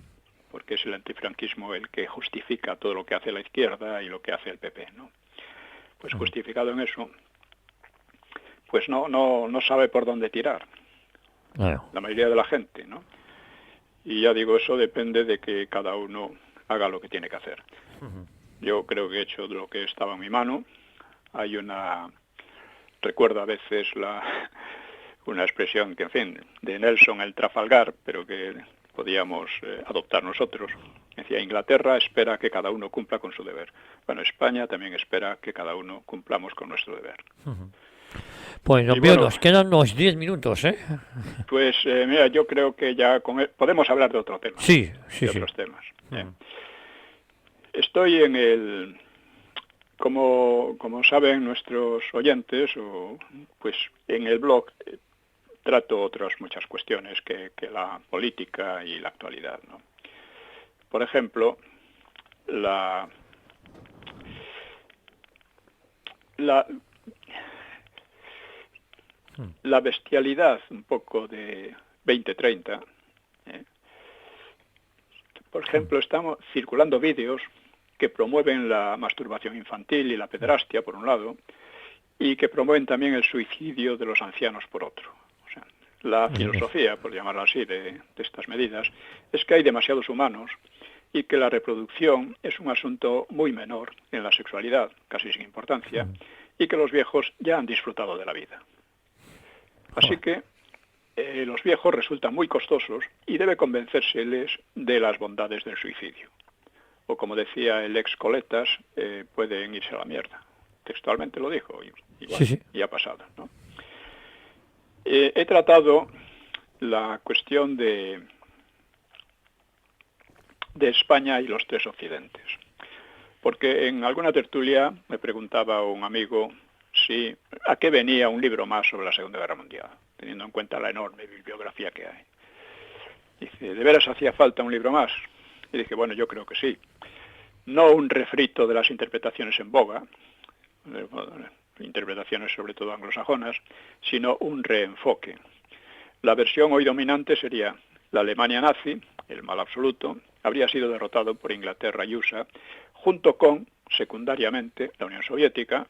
porque es el antifranquismo el que justifica todo lo que hace la izquierda y lo que hace el PP, ¿no? Pues justificado en eso, pues no sabe por dónde tirar. La mayoría de la gente, ¿no? Y ya digo, eso depende de que cada uno haga lo que tiene que hacer. Yo creo que he hecho lo que estaba en mi mano. Recuerdo a veces una expresión que, en fin, de Nelson, el Trafalgar, pero que podíamos adoptar nosotros. Decía, Inglaterra espera que cada uno cumpla con su deber. Bueno, España también espera que cada uno cumplamos con nuestro deber. Pues, don Pío, nos quedan unos 10 minutos, ¿eh? Pues, mira, yo creo que ya podemos hablar de otro tema. Sí. Otros temas. Estoy en el... Como saben nuestros oyentes, pues en el blog trato otras muchas cuestiones que la política y la actualidad, ¿no? Por ejemplo, la bestialidad un poco de 2030. Por ejemplo, estamos circulando vídeos que promueven la masturbación infantil y la pederastia, por un lado, y que promueven también el suicidio de los ancianos, por otro. O sea, la filosofía, por llamarlo así, de estas medidas, es que hay demasiados humanos y que la reproducción es un asunto muy menor en la sexualidad, casi sin importancia, y que los viejos ya han disfrutado de la vida. Así que los viejos resultan muy costosos y debe convencérseles de las bondades del suicidio. O como decía el ex Coletas, pueden irse a la mierda. Textualmente lo dijo, igual, sí. Y ha pasado, ¿no? He tratado la cuestión de España y los tres occidentes. Porque en alguna tertulia me preguntaba un amigo a qué venía un libro más sobre la Segunda Guerra Mundial, teniendo en cuenta la enorme bibliografía que hay. Dice, ¿de veras hacía falta un libro más? Y dije, bueno, yo creo que sí. No un refrito de las interpretaciones en boga, interpretaciones sobre todo anglosajonas, sino un reenfoque. La versión hoy dominante sería la Alemania nazi, el mal absoluto, habría sido derrotado por Inglaterra y USA, junto con, secundariamente, la Unión Soviética,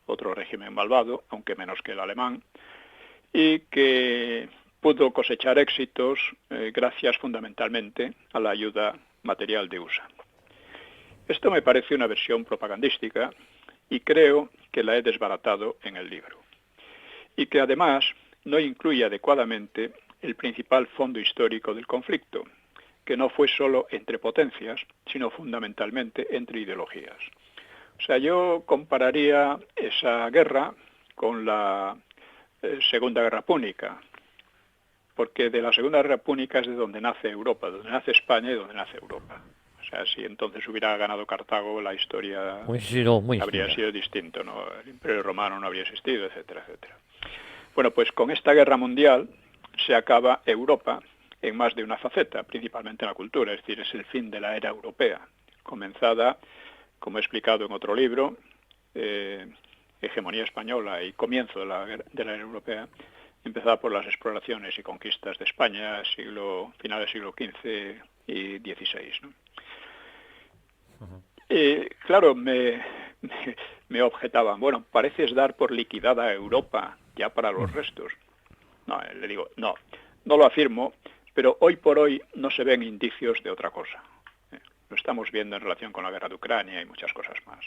otro régimen malvado, aunque menos que el alemán, y que pudo cosechar éxitos gracias fundamentalmente a la ayuda material de USA. Esto me parece una versión propagandística y creo que la he desbaratado en el libro. Y que además no incluye adecuadamente el principal fondo histórico del conflicto, que no fue solo entre potencias, sino fundamentalmente entre ideologías. O sea, yo compararía esa guerra con la Segunda Guerra Púnica, porque de la Segunda Guerra Púnica es de donde nace Europa, donde nace España y donde nace Europa. O sea, si entonces hubiera ganado Cartago, la historia habría sido distinto, ¿no? El Imperio Romano no habría existido, etcétera, etcétera. Bueno, pues con esta guerra mundial se acaba Europa en más de una faceta, principalmente en la cultura, es decir, es el fin de la era europea, comenzada, como he explicado en otro libro, Hegemonía Española y comienzo de la era europea, empezada por las exploraciones y conquistas de España, finales del siglo XV y XVI, ¿no? Claro, me objetaban, bueno, pareces dar por liquidada a Europa ya para los restos. No, le digo, no lo afirmo, pero hoy por hoy no se ven indicios de otra cosa. Lo estamos viendo en relación con la guerra de Ucrania y muchas cosas más.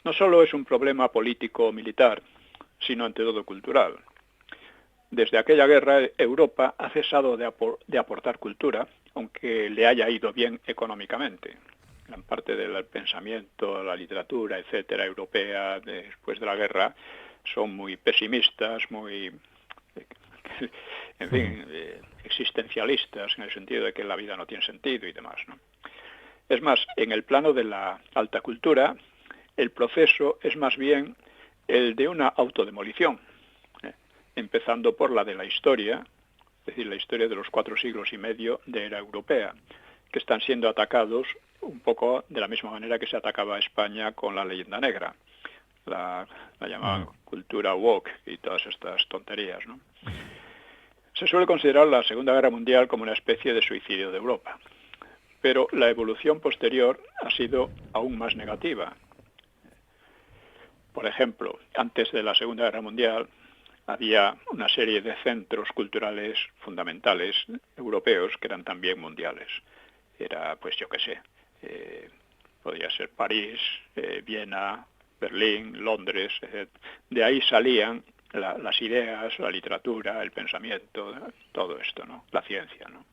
No solo es un problema político o militar, sino ante todo cultural. Desde aquella guerra, Europa ha cesado de aportar cultura, aunque le haya ido bien económicamente. Gran parte del pensamiento, la literatura, etcétera, europea, después de la guerra, son muy pesimistas, muy, en fin, existencialistas, en el sentido de que la vida no tiene sentido y demás, ¿no? Es más, en el plano de la alta cultura, el proceso es más bien el de una autodemolición, empezando por la de la historia, es decir, la historia de los 4 siglos y medio de era europea, que están siendo atacados un poco de la misma manera que se atacaba a España con la leyenda negra, la llamada cultura woke y todas estas tonterías, ¿no? Se suele considerar la Segunda Guerra Mundial como una especie de suicidio de Europa, pero la evolución posterior ha sido aún más negativa. Por ejemplo, antes de la Segunda Guerra Mundial había una serie de centros culturales fundamentales europeos que eran también mundiales. Era, pues yo qué sé, podría ser París, Viena, Berlín, Londres, etc. De ahí salían las ideas, la literatura, el pensamiento, todo esto, ¿no? La ciencia, ¿no?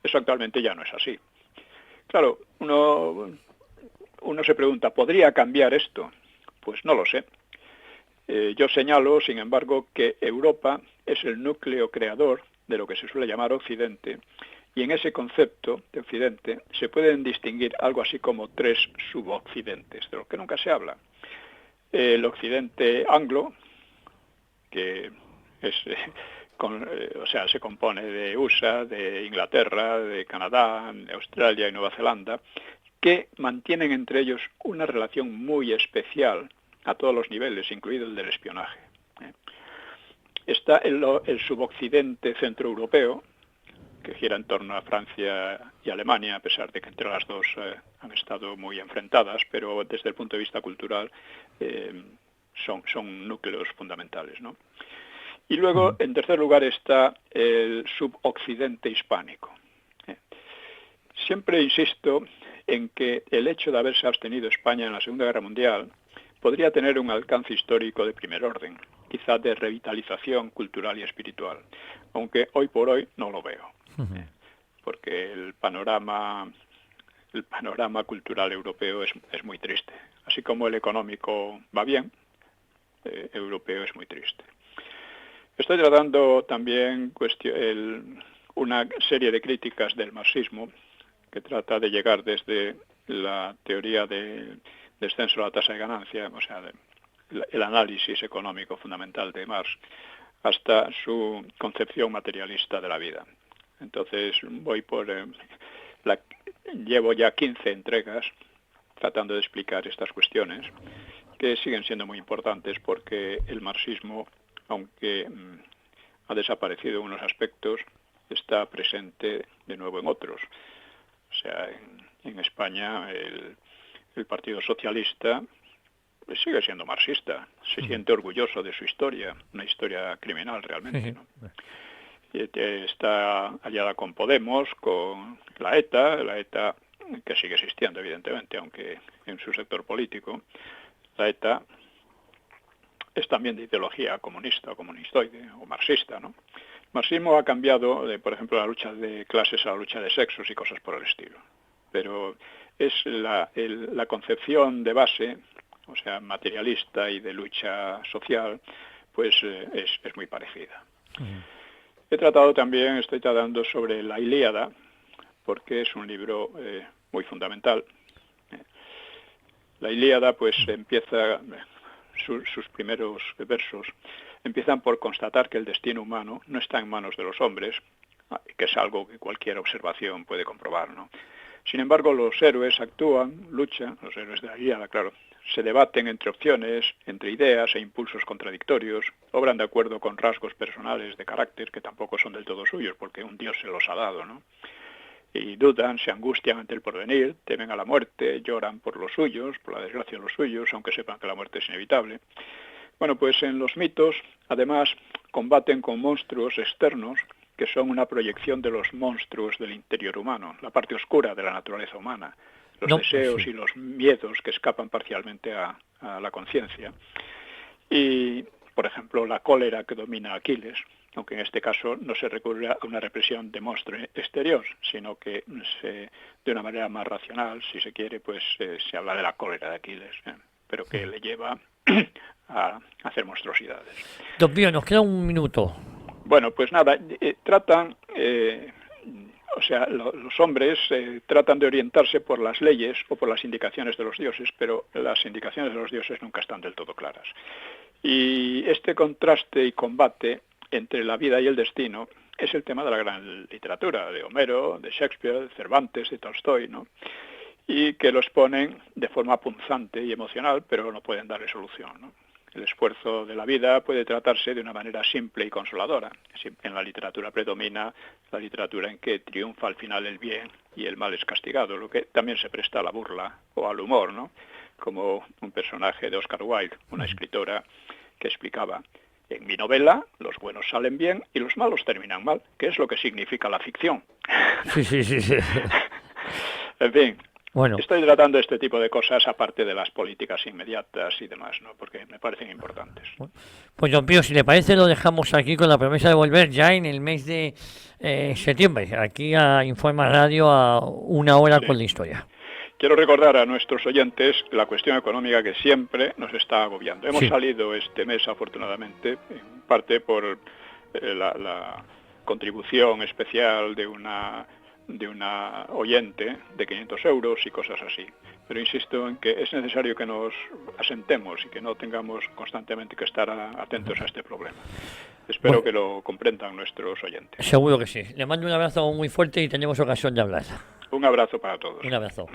Eso actualmente ya no es así. Claro, uno se pregunta, ¿podría cambiar esto? Pues no lo sé. Yo señalo, sin embargo, que Europa es el núcleo creador de lo que se suele llamar Occidente, y en ese concepto de Occidente se pueden distinguir algo así como 3 suboccidentes, de los que nunca se habla. El Occidente anglo, que es, se compone de USA, de Inglaterra, de Canadá, de Australia y Nueva Zelanda, que mantienen entre ellos una relación muy especial a todos los niveles, incluido el del espionaje. Está el suboccidente centroeuropeo, que gira en torno a Francia y Alemania, a pesar de que entre las dos han estado muy enfrentadas, pero desde el punto de vista cultural son núcleos fundamentales, ¿no? Y luego, en tercer lugar, está el suboccidente hispánico. Siempre insisto en que el hecho de haberse abstenido España en la Segunda Guerra Mundial podría tener un alcance histórico de primer orden, quizá de revitalización cultural y espiritual, aunque hoy por hoy no lo veo, porque el panorama cultural europeo es muy triste. Así como el económico va bien, europeo es muy triste. Estoy tratando también una serie de críticas del marxismo que trata de llegar desde la teoría del descenso de la tasa de ganancia, o sea, el análisis económico fundamental de Marx, hasta su concepción materialista de la vida. Entonces voy llevo ya 15 entregas tratando de explicar estas cuestiones, que siguen siendo muy importantes porque el marxismo, aunque ha desaparecido en unos aspectos, está presente de nuevo en otros. O sea, en España el Partido Socialista sigue siendo marxista, se siente orgulloso de su historia, una historia criminal realmente, ¿no? Está aliada con Podemos, con la ETA que sigue existiendo evidentemente, aunque en su sector político. La ETA es también de ideología comunista o comunistoide o marxista, ¿no? El marxismo ha cambiado, por ejemplo, la lucha de clases a la lucha de sexos y cosas por el estilo. Pero es la concepción de base, o sea, materialista y de lucha social, pues es muy parecida. Estoy tratando sobre la Ilíada, porque es un libro muy fundamental. La Ilíada, pues empieza, sus primeros versos empiezan por constatar que el destino humano no está en manos de los hombres, que es algo que cualquier observación puede comprobar, ¿no? Sin embargo, los héroes actúan, luchan, los héroes de la Ilíada, claro, se debaten entre opciones, entre ideas e impulsos contradictorios, obran de acuerdo con rasgos personales de carácter que tampoco son del todo suyos, porque un dios se los ha dado, ¿no? Y dudan, se angustian ante el porvenir, temen a la muerte, lloran por los suyos, por la desgracia de los suyos, aunque sepan que la muerte es inevitable. Bueno, pues en los mitos, además, combaten con monstruos externos que son una proyección de los monstruos del interior humano, la parte oscura de la naturaleza humana, los deseos y los miedos que escapan parcialmente a la conciencia. Y, por ejemplo, la cólera que domina a Aquiles, aunque en este caso no se recurre a una represión de monstruo exterior, sino que de una manera más racional, si se quiere, pues se habla de la cólera de Aquiles, pero que le lleva a hacer monstruosidades. Don Pío, nos queda un minuto. Bueno, pues nada, tratan, los hombres tratan de orientarse por las leyes o por las indicaciones de los dioses, pero las indicaciones de los dioses nunca están del todo claras. Y este contraste y combate entre la vida y el destino es el tema de la gran literatura, de Homero, de Shakespeare, de Cervantes, de Tolstoy, ¿no? Y que los ponen de forma punzante y emocional, pero no pueden darle solución, ¿no? El esfuerzo de la vida puede tratarse de una manera simple y consoladora. En la literatura predomina la literatura en que triunfa al final el bien y el mal es castigado, lo que también se presta a la burla o al humor, ¿no? Como un personaje de Oscar Wilde, una escritora que explicaba: en mi novela los buenos salen bien y los malos terminan mal, que es lo que significa la ficción. Sí. En fin. Bueno. Estoy tratando este tipo de cosas aparte de las políticas inmediatas y demás, ¿no? Porque me parecen importantes. Pues don Pío, si le parece lo dejamos aquí con la promesa de volver ya en el mes de septiembre, aquí a Informa Radio a una hora con la historia. Quiero recordar a nuestros oyentes la cuestión económica que siempre nos está agobiando. Hemos salido este mes, afortunadamente, en parte por la contribución especial de una oyente de 500 euros y cosas así. Pero insisto en que es necesario que nos asentemos y que no tengamos constantemente que estar atentos a este problema. Espero que lo comprendan nuestros oyentes. Seguro que sí. Le mando un abrazo muy fuerte y tenemos ocasión de hablar. Un abrazo para todos. Un abrazo.